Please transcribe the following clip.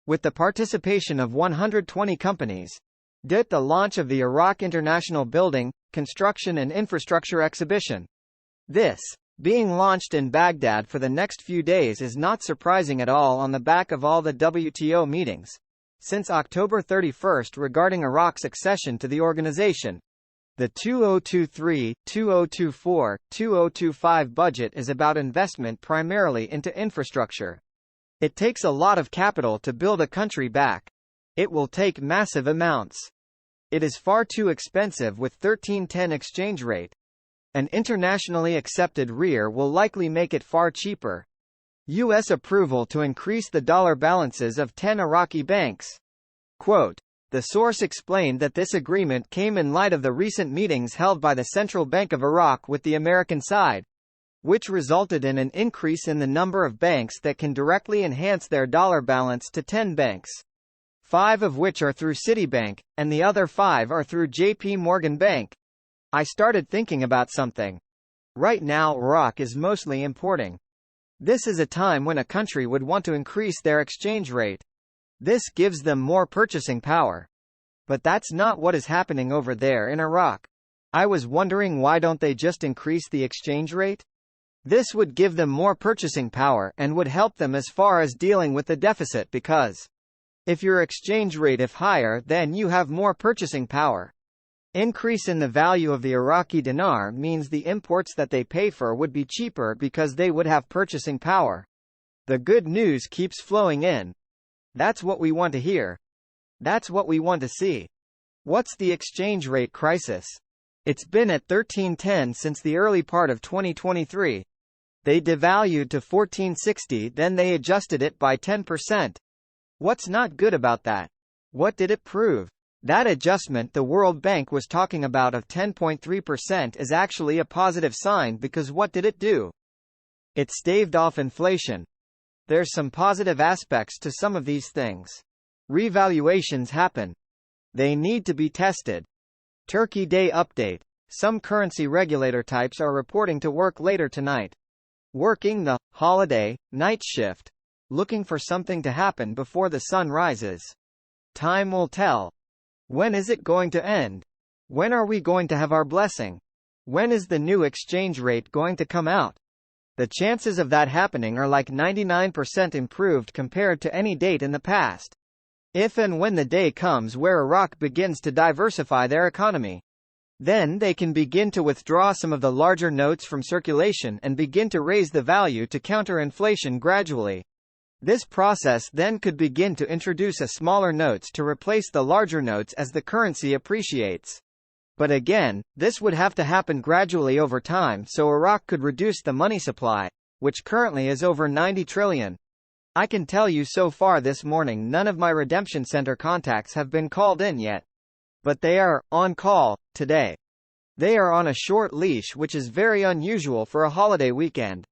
with the participation of 120 companies. At the launch of the Iraq International Building, Construction and Infrastructure Exhibition. This, being launched in Baghdad for the next few days, is not surprising at all on the back of all the WTO meetings since October 31 regarding Iraq's accession to the organization. The 2023-2024-2025 budget is about investment primarily into infrastructure. It takes a lot of capital to build a country back. It will take massive amounts. It is far too expensive with 1310 exchange rate. An internationally accepted RIR will likely make it far cheaper. U.S. approval to increase the dollar balances of 10 Iraqi banks. Quote, the source explained that this agreement came in light of the recent meetings held by the Central Bank of Iraq with the American side, which resulted in an increase in the number of banks that can directly enhance their dollar balance to 10 banks. 5 of which are through Citibank, and the other 5 are through JP Morgan Bank. I started thinking about something. Right now Iraq is mostly importing. This is a time when a country would want to increase their exchange rate. This gives them more purchasing power. But that's not what is happening over there in Iraq. I was wondering, why don't they just increase the exchange rate? This would give them more purchasing power and would help them as far as dealing with the deficit, because if your exchange rate is higher, then you have more purchasing power. Increase in the value of the Iraqi dinar means the imports that they pay for would be cheaper because they would have purchasing power. The good news keeps flowing in. That's what we want to hear. That's what we want to see. What's the exchange rate crisis? It's been at 1310 since the early part of 2023. They devalued to 1460, then they adjusted it by 10%. What's not good about that? What did it prove? That adjustment the World Bank was talking about of 10.3% is actually a positive sign, because what did it do? It staved off inflation. There's some positive aspects to some of these things. Revaluations happen. They need to be tested. Turkey Day update. Some currency regulator types are reporting to work later tonight. Working the holiday night shift. Looking for something to happen before the sun rises. Time will tell. When is it going to end? When are we going to have our blessing? When is the new exchange rate going to come out? The chances of that happening are like 99% improved compared to any date in the past. If and when the day comes where Iraq begins to diversify their economy, then they can begin to withdraw some of the larger notes from circulation and begin to raise the value to counter inflation gradually. This process then could begin to introduce a smaller notes to replace the larger notes as the currency appreciates. But again, this would have to happen gradually over time, so Iraq could reduce the money supply, which currently is over 90 trillion. I can tell you so far this morning none of my redemption center contacts have been called in yet. But they are on call today. They are on a short leash, which is very unusual for a holiday weekend.